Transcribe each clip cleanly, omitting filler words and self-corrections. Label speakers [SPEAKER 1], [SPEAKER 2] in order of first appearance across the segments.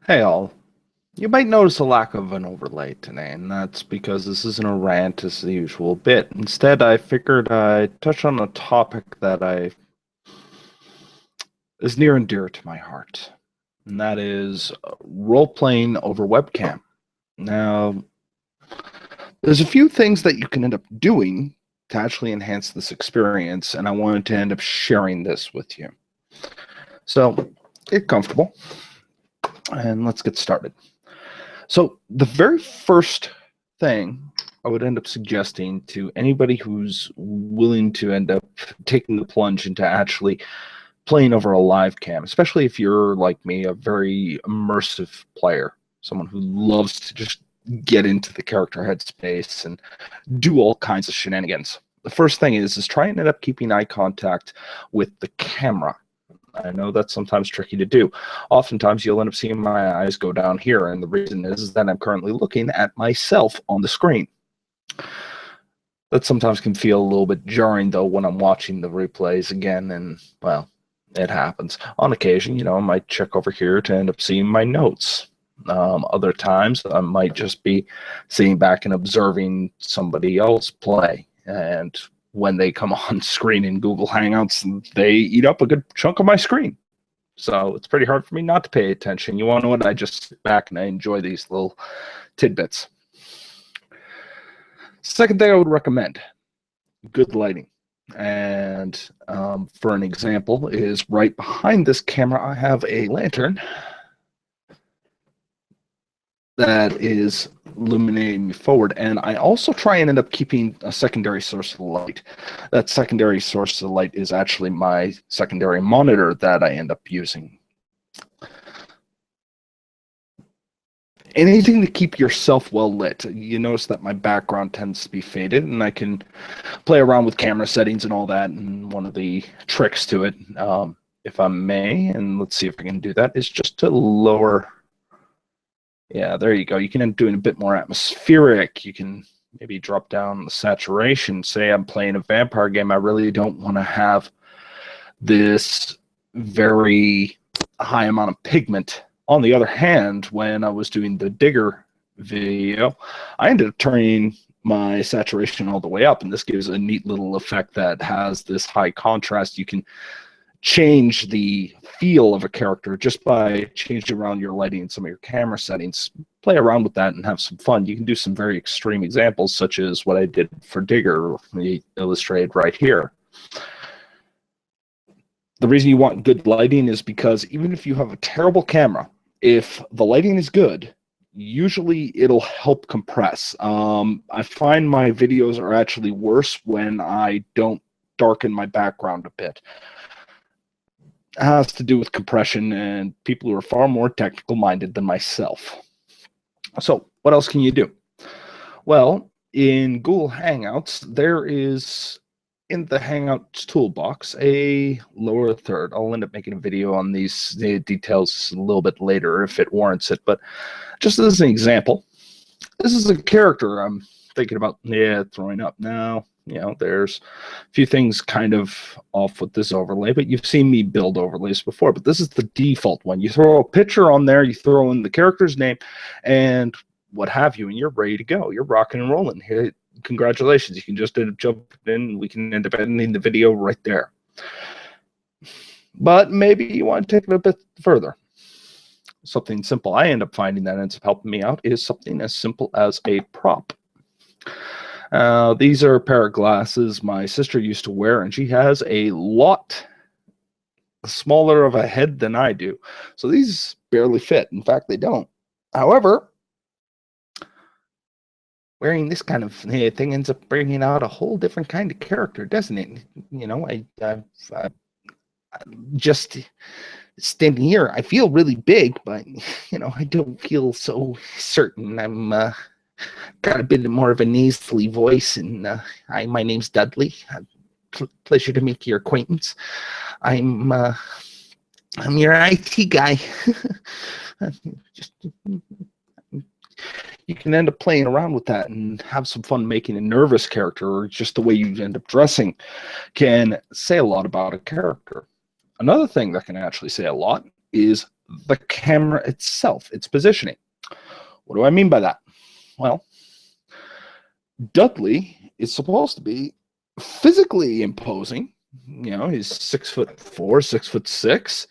[SPEAKER 1] Hey all, you might notice a lack of an overlay today, and that's because this isn't a rant as the usual bit. Instead, I figured I'd touch on a topic that I is near and dear to my heart, and that is role-playing over webcam. Now, there's a few things that you can end up doing to actually enhance this experience, and I wanted to end up sharing this with you. So, get comfortable, and let's get started. So the very first thing I would end up suggesting to anybody who's willing to end up taking the plunge into actually playing over a live cam, especially if you're like me, a very immersive player, someone who loves to just get into the character headspace and do all kinds of shenanigans. The first thing is try and end up keeping eye contact with the camera. I know that's sometimes tricky to do. Oftentimes, you'll end up seeing my eyes go down here, and the reason is that I'm currently looking at myself on the screen. That sometimes can feel a little bit jarring, though, when I'm watching the replays again, and, well, it happens. On occasion, I might check over here to end up seeing my notes. Other times, I might just be sitting back and observing somebody else play, and when they come on screen in Google Hangouts, they eat up a good chunk of my screen. So it's pretty hard for me not to pay attention. You want to know what? I just sit back and I enjoy these little tidbits. Second thing I would recommend, good lighting. And for an example is right behind this camera, I have a lantern that is illuminating me forward. And I also try and end up keeping a secondary source of light. That secondary source of light is actually my secondary monitor that I end up using. Anything to keep yourself well lit. You notice that my background tends to be faded, and I can play around with camera settings and all that. And one of the tricks to it, if I may, and let's see if I can do that, is just to lower. Yeah, there you go. You can end up doing a bit more atmospheric. You can maybe drop down the saturation. Say I'm playing a vampire game. I really don't want to have this very high amount of pigment. On the other hand, when I was doing the digger video, I ended up turning my saturation all the way up, and this gives a neat little effect that has this high contrast. You can change the feel of a character just by changing around your lighting and some of your camera settings. Play around with that and have some fun. You can do some very extreme examples, such as what I did for Digger, illustrated right here. The reason you want good lighting is because even if you have a terrible camera, if the lighting is good, usually it'll help compress. I find my videos are actually worse when I don't darken my background a bit. It has to do with compression and people who are far more technical minded than myself. So, what else can you do? Well, in Google Hangouts, there is in the Hangouts toolbox a lower third. I'll end up making a video on these details a little bit later if it warrants it, but just as an example, this is a character I'm thinking about throwing up now. There's a few things kind of off with this overlay, but you've seen me build overlays before, but this is the default one. You throw a picture on there, you throw in the character's name and what have you, and you're ready to go. You're rocking and rolling. Here, congratulations. You can just jump in. We can end up ending the video right there. But maybe you want to take it a bit further. Something simple I end up finding that ends up helping me out is something as simple as a prop. These are a pair of glasses my sister used to wear, and she has a lot smaller of a head than I do. So these barely fit. In fact, they don't. However, wearing this kind of thing ends up bringing out a whole different kind of character, doesn't it? I just standing here, I feel really big, but I don't feel so certain. I'm got a bit more of a nasally voice, and my name's Dudley. Pleasure to make your acquaintance. I'm your IT guy. Just you can end up playing around with that and have some fun making a nervous character, or just the way you end up dressing can say a lot about a character. Another thing that can actually say a lot is the camera itself, its positioning. What do I mean by that? Well, Dudley is supposed to be physically imposing. You know, he's 6'4", 6'6".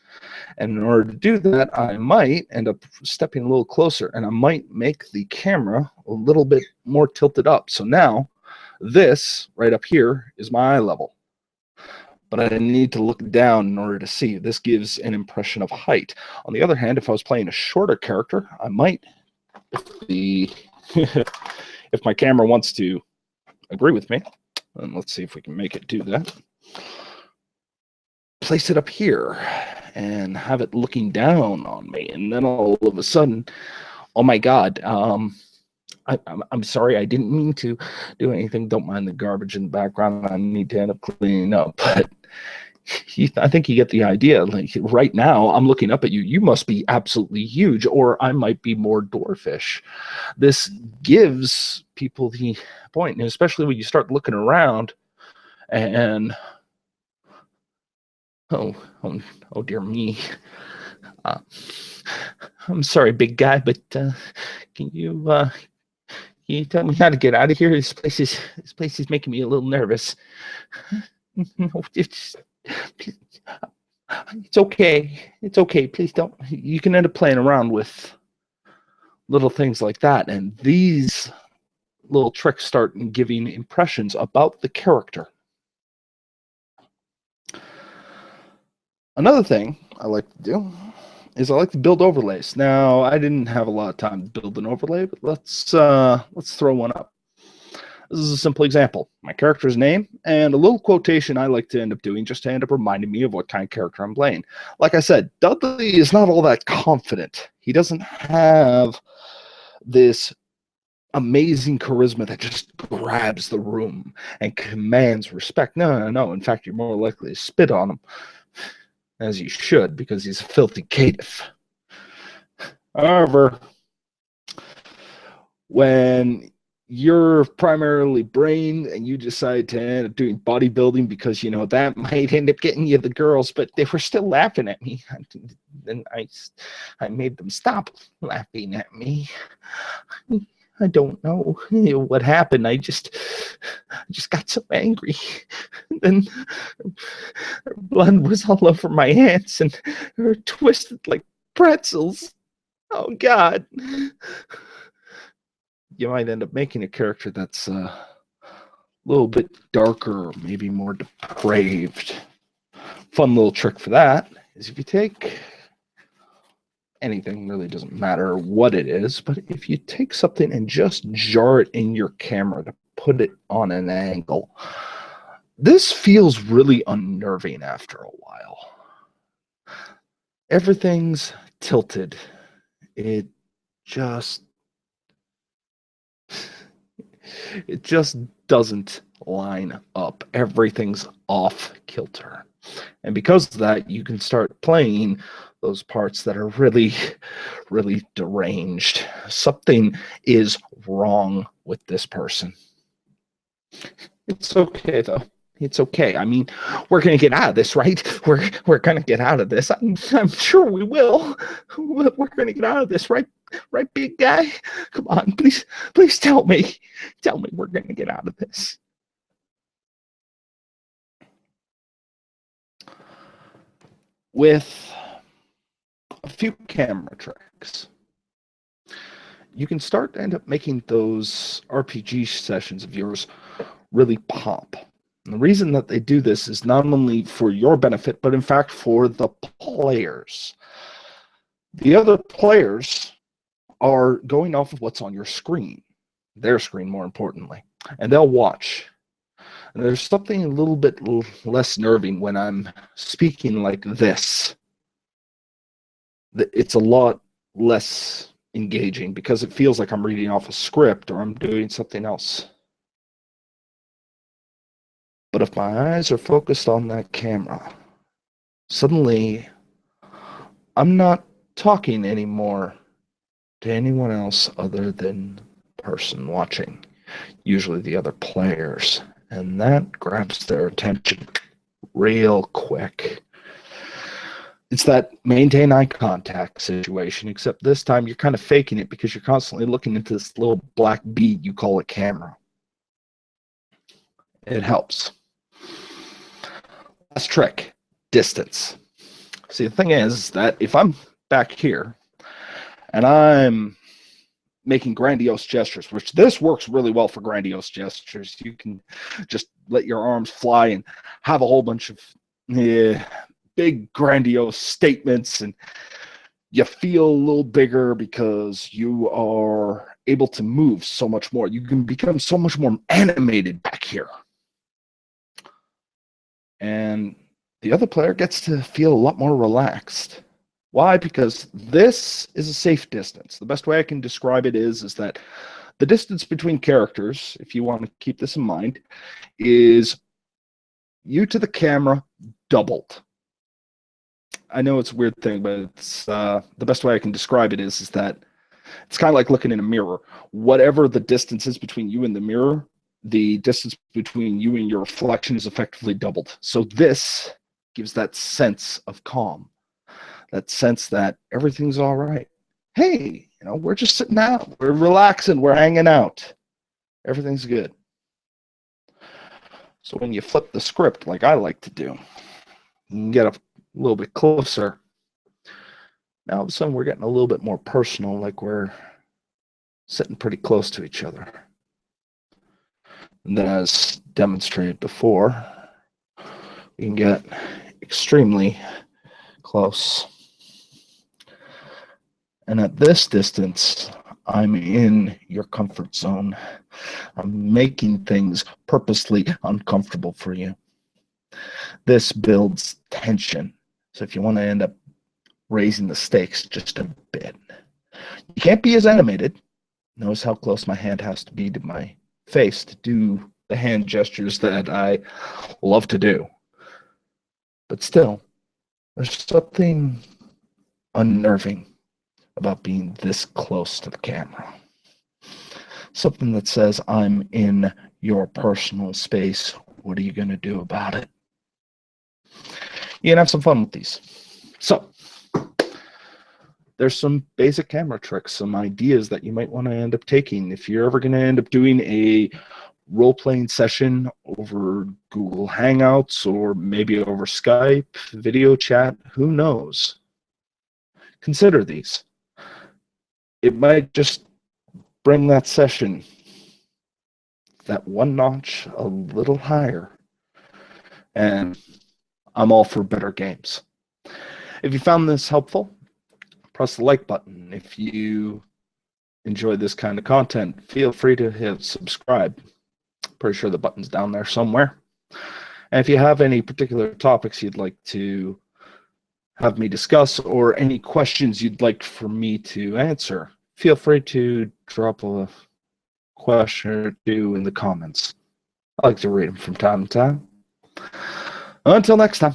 [SPEAKER 1] And in order to do that, I might end up stepping a little closer, and I might make the camera a little bit more tilted up. So now this right up here is my eye level. But I need to look down in order to see. This gives an impression of height. On the other hand, if I was playing a shorter character, I might, if my camera wants to agree with me, and let's see if we can make it do that, place it up here and have it looking down on me. And then all of a sudden, oh my God, I'm sorry, I didn't mean to do anything. Don't mind the garbage in the background. I need to end up cleaning up. But I think you get the idea. Like right now, I'm looking up at you. You must be absolutely huge, or I might be more dwarfish. This gives people the point, and especially when you start looking around and oh dear me. I'm sorry, big guy, but can you tell me how to get out of here? This place is making me a little nervous. No, it's okay. It's okay. Please don't. You can end up playing around with little things like that, and these little tricks start giving impressions about the character. Another thing I like to do is I like to build overlays. Now, I didn't have a lot of time to build an overlay, but let's throw one up. This is a simple example. My character's name and a little quotation I like to end up doing just to end up reminding me of what kind of character I'm playing. Like I said, Dudley is not all that confident. He doesn't have this amazing charisma that just grabs the room and commands respect. No. In fact, you're more likely to spit on him, as you should, because he's a filthy caitiff. However, when you're primarily brain and you decide to end up doing bodybuilding because you know that might end up getting you the girls, but they were still laughing at me, then I made them stop laughing at me. I don't know what happened. I just got so angry. Then her blood was all over my hands and her twisted like pretzels. Oh God. You might end up making a character that's a little bit darker, maybe more depraved. Fun little trick for that is if you take anything, really doesn't matter what it is, but if you take something and just jar it in your camera to put it on an angle, this feels really unnerving after a while. Everything's tilted. It just doesn't line up. Everything's off kilter. And because of that, you can start playing those parts that are really, really deranged. Something is wrong with this person. It's okay, though. It's okay. I mean, we're going to get out of this, right? We're going to get out of this. I'm sure we will. We're going to get out of this, right? Right, big guy? Come on, please tell me. Tell me we're going to get out of this. With a few camera tricks, you can start to end up making those RPG sessions of yours really pop. And the reason that they do this is not only for your benefit, but in fact for the players. The other players are going off of what's on your screen, their screen more importantly, and they'll watch. And there's something a little bit less nerving when I'm speaking like this. It's a lot less engaging because it feels like I'm reading off a script or I'm doing something else. But if my eyes are focused on that camera, suddenly I'm not talking anymore to anyone else other than the person watching, usually the other players, and that grabs their attention real quick. It's that maintain eye contact situation, except this time you're kind of faking it because you're constantly looking into this little black bead you call a camera. It helps. Last trick, distance. See, the thing is that if I'm back here and I'm making grandiose gestures, which this works really well for grandiose gestures, you can just let your arms fly and have a whole bunch of big grandiose statements, and you feel a little bigger because you are able to move so much more. You can become so much more animated back here. And the other player gets to feel a lot more relaxed. Why? Because this is a safe distance. The best way I can describe it is that the distance between characters, if you want to keep this in mind, is you to the camera doubled. I know it's a weird thing, but it's the best way I can describe it is that it's kind of like looking in a mirror. Whatever the distance is between you and the mirror, the distance between you and your reflection is effectively doubled. So this gives that sense of calm, that sense that everything's all right. Hey, we're just sitting out, we're relaxing, we're hanging out, everything's good. So when you flip the script, like I like to do, you can get a little bit closer. Now all of a sudden we're getting a little bit more personal, like we're sitting pretty close to each other. And then, as demonstrated before, we can get extremely close. And at this distance, I'm in your comfort zone. I'm making things purposely uncomfortable for you. This builds tension. So if you want to end up raising the stakes just a bit, you can't be as animated. Notice how close my hand has to be to my face to do the hand gestures that I love to do. But still, there's something unnerving about being this close to the camera. Something that says, I'm in your personal space. What are you going to do about it? You can have some fun with these. So, there's some basic camera tricks, some ideas that you might want to end up taking. If you're ever going to end up doing a role-playing session over Google Hangouts or maybe over Skype, video chat, who knows? Consider these. It might just bring that session that one notch a little higher. And I'm all for better games. If you found this helpful, press the like button. If you enjoy this kind of content, feel free to hit subscribe. Pretty sure the button's down there somewhere. And if you have any particular topics you'd like to have me discuss or any questions you'd like for me to answer, feel free to drop a question or two in the comments. I like to read them from time to time. Until next time.